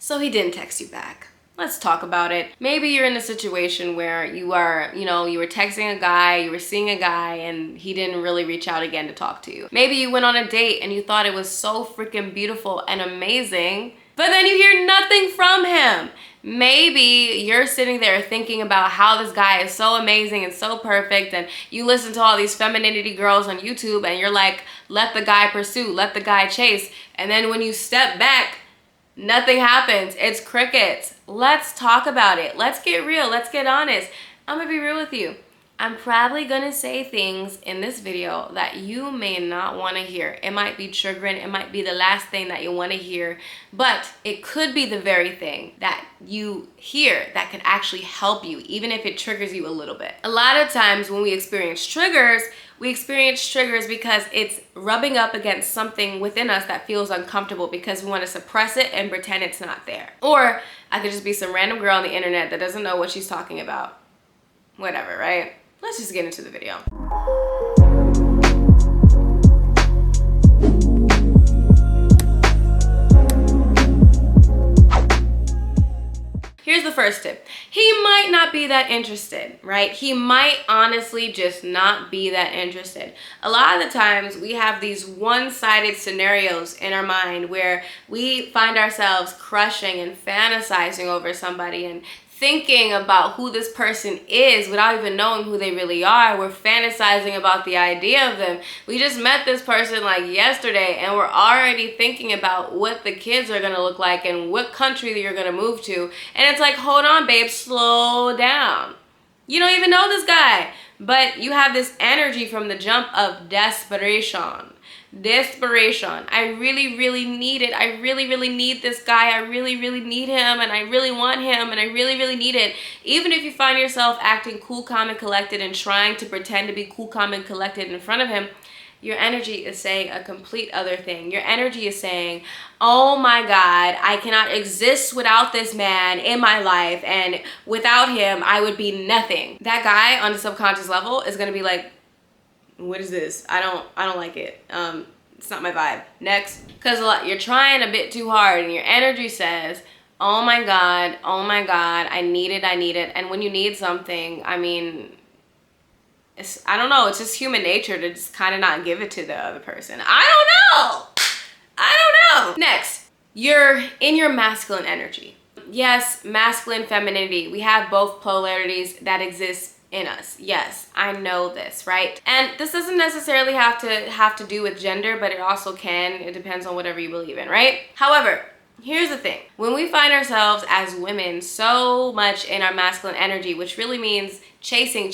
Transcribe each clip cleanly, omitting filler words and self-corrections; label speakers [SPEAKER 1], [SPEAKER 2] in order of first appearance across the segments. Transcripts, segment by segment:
[SPEAKER 1] So he didn't text you back. Let's talk about it. Maybe you're in a situation where you are, you were texting a guy, you were seeing a guy, and he didn't really reach out again to talk to you. Maybe you went on a date and you thought it was so freaking beautiful and amazing, but then you hear nothing from him. Maybe you're sitting there thinking about how this guy is so amazing and so perfect, and you listen to all these femininity girls on YouTube and you're like, let the guy pursue, let the guy chase. And then when you step back, nothing happens. It's crickets. Let's talk about it. Let's get real. Let's get honest. I'm gonna be real with you. I'm probably gonna say things in this video that you may not want to hear. It might be triggering. It might be the last thing that you want to hear, but it could be the very thing that you hear that can actually help you, even if it triggers you a little bit. A lot of times when we experience triggers because it's rubbing up against something within us that feels uncomfortable because we want to suppress it and pretend it's not there. Or I could just be some random girl on the internet that doesn't know what she's talking about. Whatever, right? Let's just get into the video. Here's the first tip. He might not be that interested, right? He might honestly just not be that interested. A lot of the times we have these one-sided scenarios in our mind where we find ourselves crushing and fantasizing over somebody and thinking about who this person is without even knowing who they really are. We're fantasizing about the idea of them. We just met this person like yesterday and we're already thinking about what the kids are gonna look like and what country you're gonna move to. And it's like, hold on, babe, slow down. You don't even know this guy, but you have this energy from the jump of desperation. I really need it. I really need this guy. I really need him, and I really want him, and I really need it. Even if you find yourself acting cool, calm, and collected and trying to pretend to be cool, calm, and collected in front of him, your energy is saying a complete other thing. Your energy is saying, oh my God, I cannot exist without this man in my life, and without him, I would be nothing. That guy on the subconscious level is gonna be like, what is this? I don't like it. It's not my vibe. Next. Because you're trying a bit too hard and your energy says, oh my God, I need it. And when you need something, I mean, I don't know, it's just human nature to just kind of not give it to the other person. I don't know. Next, you're in your masculine energy. Yes, masculine, femininity. We have both polarities that exist in us. Yes, I know this, right? And this doesn't necessarily have to do with gender, but it also can. It depends on whatever you believe in, right? However, here's the thing. When we find ourselves as women so much in our masculine energy, which really means chasing,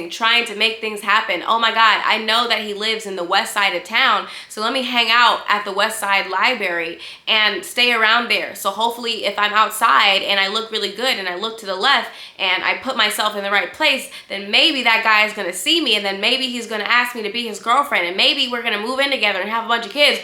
[SPEAKER 1] trying to make things happen. Oh my God, I know that he lives in the west side of town, so let me hang out at the west side library and stay around there. So hopefully if I'm outside and I look really good and I look to the left and I put myself in the right place, then maybe that guy is gonna see me, and then maybe he's gonna ask me to be his girlfriend, and maybe we're gonna move in together and have a bunch of kids.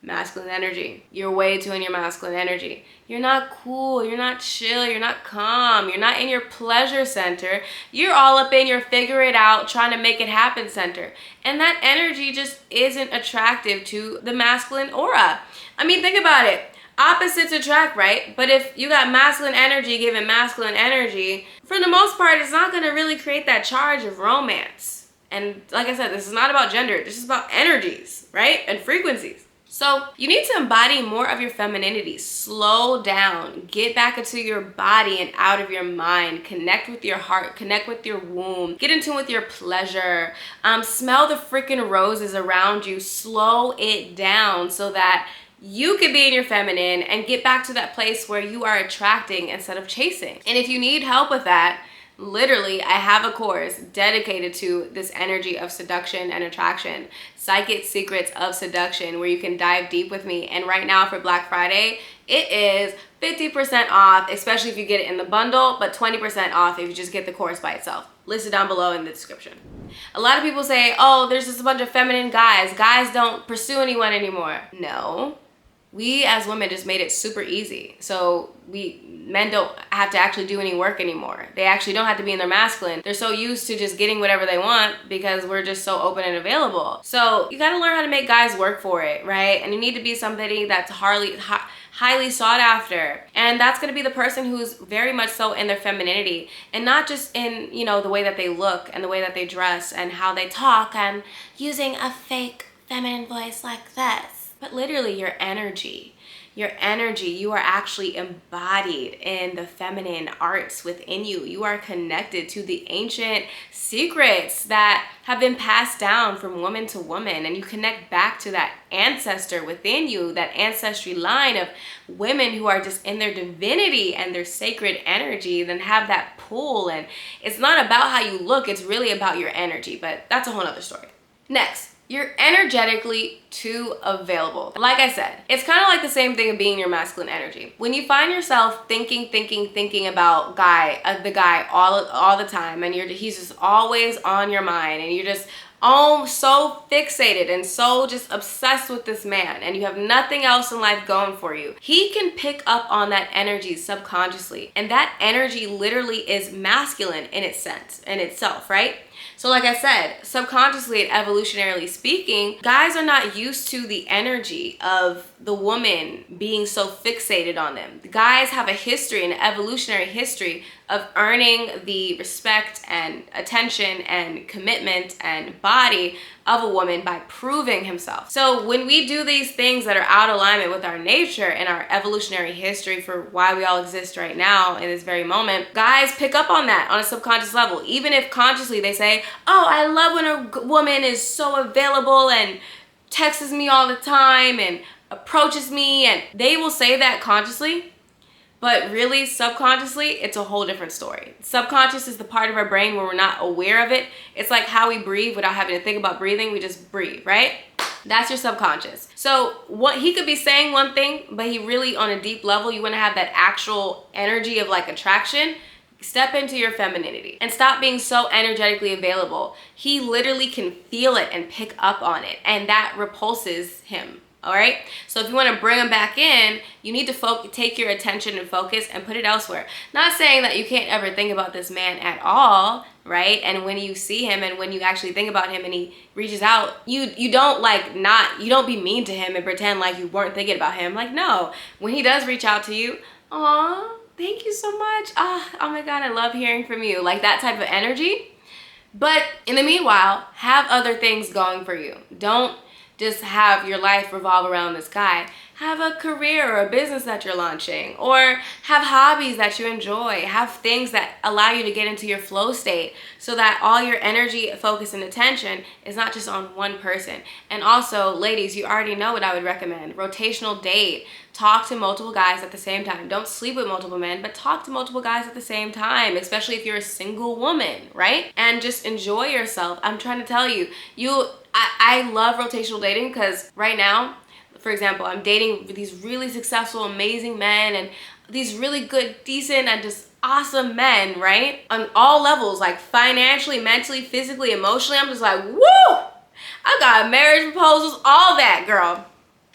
[SPEAKER 1] Masculine energy. You're way too in your masculine energy. You're not cool, you're not chill, you're not calm, you're not in your pleasure center. You're all up in your figure it out, trying to make it happen center. And that energy just isn't attractive to the masculine aura. I mean, think about it. Opposites attract, right? But if you got masculine energy giving masculine energy, for the most part, it's not gonna really create that charge of romance. And like I said, this is not about gender, this is about energies, right? And frequencies. So you need to embody more of your femininity. Slow down, get back into your body and out of your mind. Connect with your heart, connect with your womb, get in tune with your pleasure. Smell the freaking roses around you. Slow it down so that you can be in your feminine and get back to that place where you are attracting instead of chasing. And if you need help with that, literally, I have a course dedicated to this energy of seduction and attraction, Psychic Secrets of Seduction, where you can dive deep with me. And right now for Black Friday, it is 50% off, especially if you get it in the bundle, but 20% off if you just get the course by itself. Listed down below in the description. A lot of people say, oh, there's just a bunch of feminine guys. Guys don't pursue anyone anymore. No. We as women just made it super easy. So men don't have to actually do any work anymore. They actually don't have to be in their masculine. They're so used to just getting whatever they want because we're just so open and available. So you gotta learn how to make guys work for it, right? And you need to be somebody that's highly sought after. And that's going to be the person who's very much so in their femininity, and not just in, you know, the way that they look and the way that they dress and how they talk and using a fake feminine voice like this, but literally your energy. Your energy, you are actually embodied in the feminine arts within you. You are connected to the ancient secrets that have been passed down from woman to woman, and you connect back to that ancestor within you, that ancestry line of women who are just in their divinity and their sacred energy, then have that pull. And it's not about how you look, it's really about your energy, but that's a whole nother story. Next, you're energetically too available. Like I said, it's kind of like the same thing of being your masculine energy. When you find yourself thinking about the guy all the time, and he's just always on your mind, and you're just so fixated and so just obsessed with this man, and you have nothing else in life going for you, he can pick up on that energy subconsciously, and that energy literally is masculine in its sense, in itself, right? So like I said, subconsciously and evolutionarily speaking, guys are not used to the energy of the woman being so fixated on them. The guys have a history, an evolutionary history of earning the respect and attention and commitment and body of a woman by proving himself. So when we do these things that are out of alignment with our nature and our evolutionary history for why we all exist right now in this very moment, guys pick up on that on a subconscious level. Even if consciously they say, oh, I love when a woman is so available and texts me all the time and approaches me, and they will say that consciously. But really, subconsciously, it's a whole different story. Subconscious is the part of our brain where we're not aware of it. It's like how we breathe without having to think about breathing. We just breathe, right? That's your subconscious. So what he could be saying one thing, but he really, on a deep level, you want to have that actual energy of like attraction. Step into your femininity and stop being so energetically available. He literally can feel it and pick up on it, and that repulses him. All right. So if you want to bring them back in, you need to take your attention and focus and put it elsewhere. Not saying that you can't ever think about this man at all, right? And when you see him and when you actually think about him and he reaches out, you don't you don't be mean to him and pretend like you weren't thinking about him. Like, no, when he does reach out to you, aw, thank you so much. Oh my God, I love hearing from you. Like that type of energy. But in the meanwhile, have other things going for you. Don't just have your life revolve around this guy. Have a career or a business that you're launching, or have hobbies that you enjoy. Have things that allow you to get into your flow state so that all your energy, focus, and attention is not just on one person. And also, ladies, you already know what I would recommend. Rotational date. Talk to multiple guys at the same time. Don't sleep with multiple men, but talk to multiple guys at the same time, especially if you're a single woman, right? And just enjoy yourself. I'm trying to tell you, I love rotational dating because right now, for example, I'm dating these really successful, amazing men and these really good, decent, and just awesome men, right? On all levels, like financially, mentally, physically, emotionally. I'm just like, woo! I got marriage proposals, all that, girl.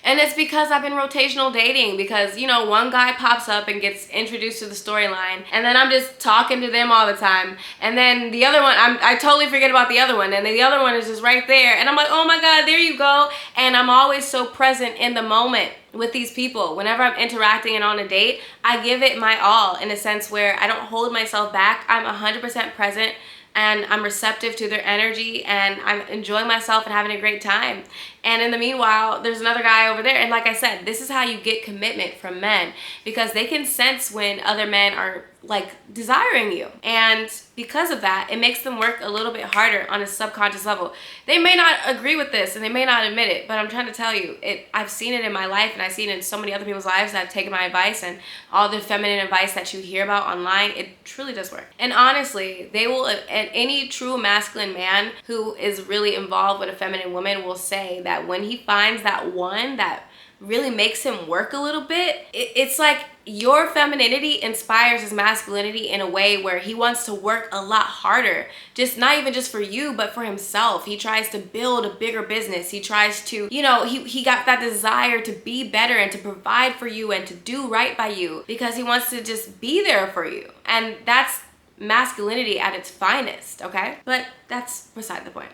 [SPEAKER 1] And it's because I've been rotational dating, because, you know, one guy pops up and gets introduced to the storyline, and then I'm just talking to them all the time. And then the other one, I totally forget about the other one, and then the other one is just right there. And I'm like, oh my God, there you go. And I'm always so present in the moment with these people. Whenever I'm interacting and on a date, I give it my all in a sense where I don't hold myself back. I'm 100% present, and I'm receptive to their energy, and I'm enjoying myself and having a great time. And in the meanwhile, there's another guy over there. And like I said, this is how you get commitment from men, because they can sense when other men are like desiring you. And because of that, it makes them work a little bit harder on a subconscious level. They may not agree with this and they may not admit it, but I'm trying to tell you, I've seen it in my life, and I've seen it in so many other people's lives that have taken my advice, and all the feminine advice that you hear about online, it truly does work. And honestly, they will, any true masculine man who is really involved with a feminine woman will say that when he finds that one that really makes him work a little bit, it's like your femininity inspires his masculinity in a way where he wants to work a lot harder, just not even just for you, but for himself. He tries to build a bigger business. He tries to, you know, he got that desire to be better and to provide for you and to do right by you, because he wants to just be there for you. And that's masculinity at its finest, okay? But that's beside the point.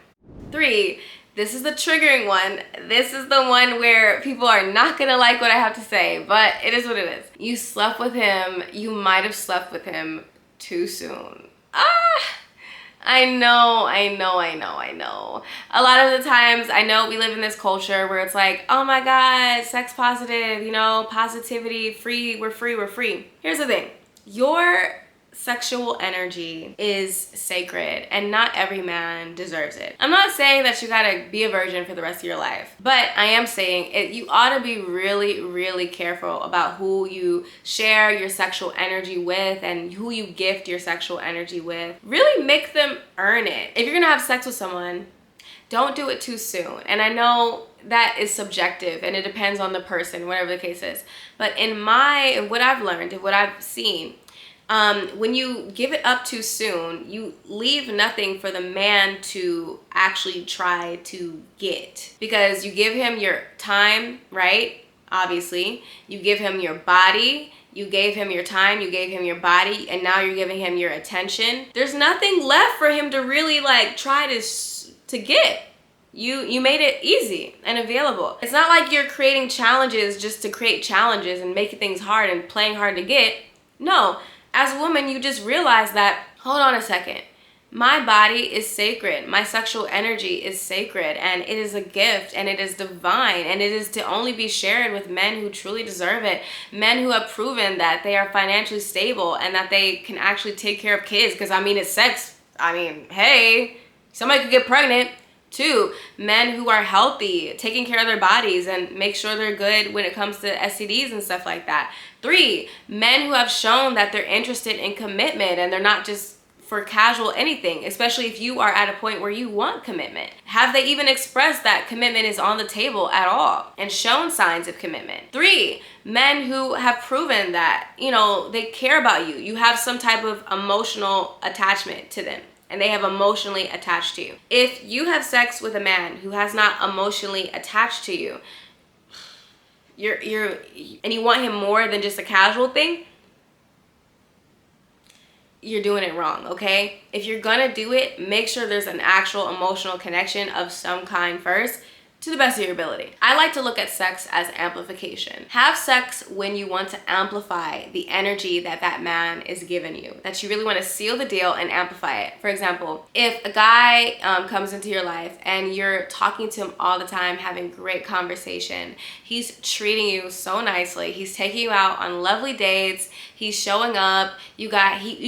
[SPEAKER 1] 3, This is the triggering one. This is the one where people are not gonna like what I have to say, but it is what it is. You slept with him. You might have slept with him too soon. I know. A lot of the times, I know we live in this culture where it's like, oh my God, sex positive, you know, positivity, free, we're free. Here's the thing. Your sexual energy is sacred and not every man deserves it. I'm not saying that you gotta be a virgin for the rest of your life, but I am saying you ought to be really, really careful about who you share your sexual energy with and who you gift your sexual energy with. Really make them earn it. If you're gonna have sex with someone, don't do it too soon. And I know that is subjective and it depends on the person, whatever the case is. But in what I've learned and what I've seen, when you give it up too soon, you leave nothing for the man to actually try to get. Because you give him your time, right? Obviously. You give him your body. You gave him your time, you gave him your body, and now you're giving him your attention. There's nothing left for him to really like try to get. You made it easy and available. It's not like you're creating challenges just to create challenges and making things hard and playing hard to get. No. As a woman, you just realize that, hold on a second, my body is sacred. My sexual energy is sacred and it is a gift and it is divine and it is to only be shared with men who truly deserve it. Men who have proven that they are financially stable and that they can actually take care of kids. Because I mean, it's sex. I mean, hey, somebody could get pregnant. 2, men who are healthy, taking care of their bodies and make sure they're good when it comes to STDs and stuff like that. 3, men who have shown that they're interested in commitment and they're not just for casual anything, especially if you are at a point where you want commitment. Have they even expressed that commitment is on the table at all and shown signs of commitment? 3, men who have proven that, you know, they care about you. You have some type of emotional attachment to them. And they have emotionally attached to you. If you have sex with a man who has not emotionally attached to you, and you want him more than just a casual thing, you're doing it wrong, okay? If you're gonna do it, make sure there's an actual emotional connection of some kind first, to the best of your ability. I like to look at sex as amplification. Have sex when you want to amplify the energy that that man is giving you, that you really want to seal the deal and amplify it. For example, if a guy comes into your life and you're talking to him all the time, having great conversation, he's treating you so nicely, he's taking you out on lovely dates, he's showing up, you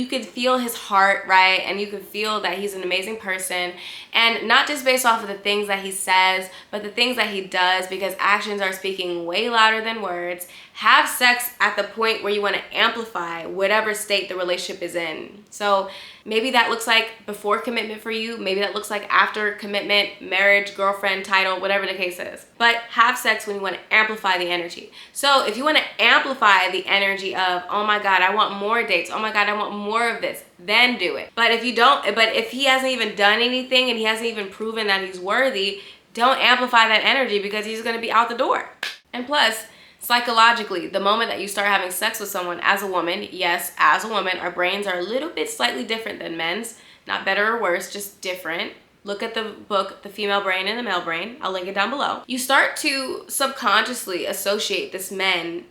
[SPEAKER 1] could feel his heart, right? And you could feel that he's an amazing person, and not just based off of the things that he says, but the things that he does, because actions are speaking way louder than words. Have sex at the point where you want to amplify whatever state the relationship is in. So maybe that looks like before commitment for you. Maybe that looks like after commitment, marriage, girlfriend, title, whatever the case is. But have sex when you want to amplify the energy. So if you want to amplify the energy of, oh my God, I want more dates. Oh my God, I want more of this. Then do it. But if he hasn't even done anything and he hasn't even proven that he's worthy, don't amplify that energy because he's going to be out the door. And plus, psychologically, the moment that you start having sex with someone as a woman, yes, as a woman, our brains are a little bit slightly different than men's. Not better or worse, just different. Look at the book, The Female Brain and the Male Brain. I'll link it down below. You start to subconsciously associate this man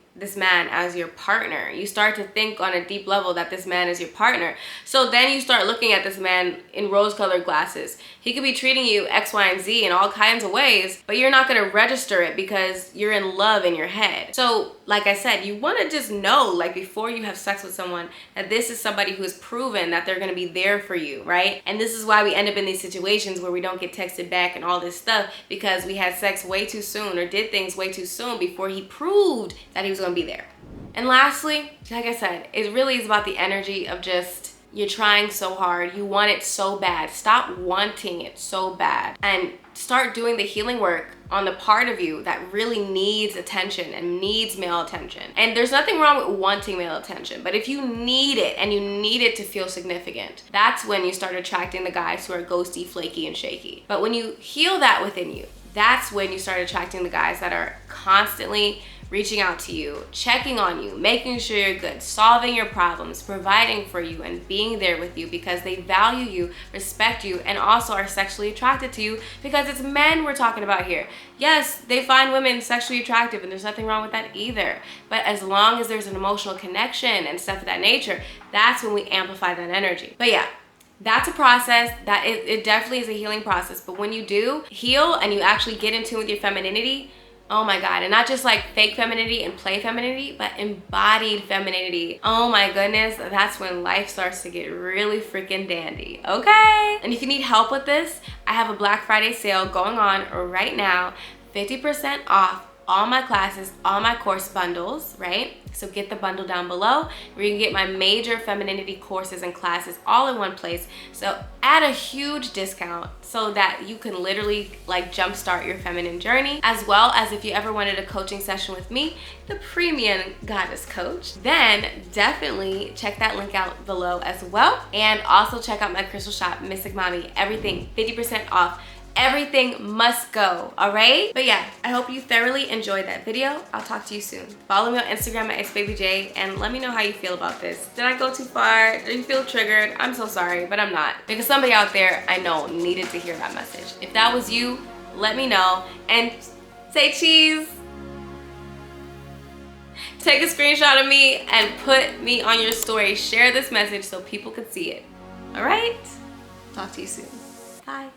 [SPEAKER 1] as your partner. You start to think on a deep level that this man is your partner. So then you start looking at this man in rose-colored glasses. He could be treating you X, Y, and Z in all kinds of ways, but you're not gonna register it because you're in love in your head. So like I said, you wanna just know, like before you have sex with someone, that this is somebody who has proven that they're gonna be there for you, right? And this is why we end up in these situations where we don't get texted back and all this stuff, because we had sex way too soon or did things way too soon before he proved that he was gonna be there. And lastly, like I said, it really is about the energy of just, you're trying so hard, you want it so bad. Stop wanting it so bad and start doing the healing work on the part of you that really needs attention and needs male attention. And there's nothing wrong with wanting male attention, but if you need it and you need it to feel significant, that's when you start attracting the guys who are ghosty, flaky, and shaky. But when you heal that within you, that's when you start attracting the guys that are constantly reaching out to you, checking on you, making sure you're good, solving your problems, providing for you, and being there with you because they value you, respect you, and also are sexually attracted to you, because it's men we're talking about here. Yes, they find women sexually attractive, and there's nothing wrong with that either. But as long as there's an emotional connection and stuff of that nature, that's when we amplify that energy. But yeah, that's a process. That it definitely is a healing process. But when you do heal and you actually get in tune with your femininity, oh my God, and not just like fake femininity and play femininity, but embodied femininity. Oh my goodness, that's when life starts to get really freaking dandy, okay? And if you need help with this, I have a Black Friday sale going on right now, 50% off all my classes, all my course bundles, right? So get the bundle down below where you can get my major femininity courses and classes all in one place. So at a huge discount so that you can literally like jumpstart your feminine journey, as well as if you ever wanted a coaching session with me, the premium goddess coach, then definitely check that link out below as well. And also check out my crystal shop, Mystic Mommy, everything 50% off. Everything must go, all right? But yeah, I hope you thoroughly enjoyed that video. I'll talk to you soon. Follow me on Instagram at itsbabyj and let me know how you feel about this. Did I go too far? Did you feel triggered? I'm so sorry, but I'm not. Because somebody out there I know needed to hear that message. If that was you, let me know and say cheese. Take a screenshot of me and put me on your story. Share this message so people could see it. All right? Talk to you soon. Bye.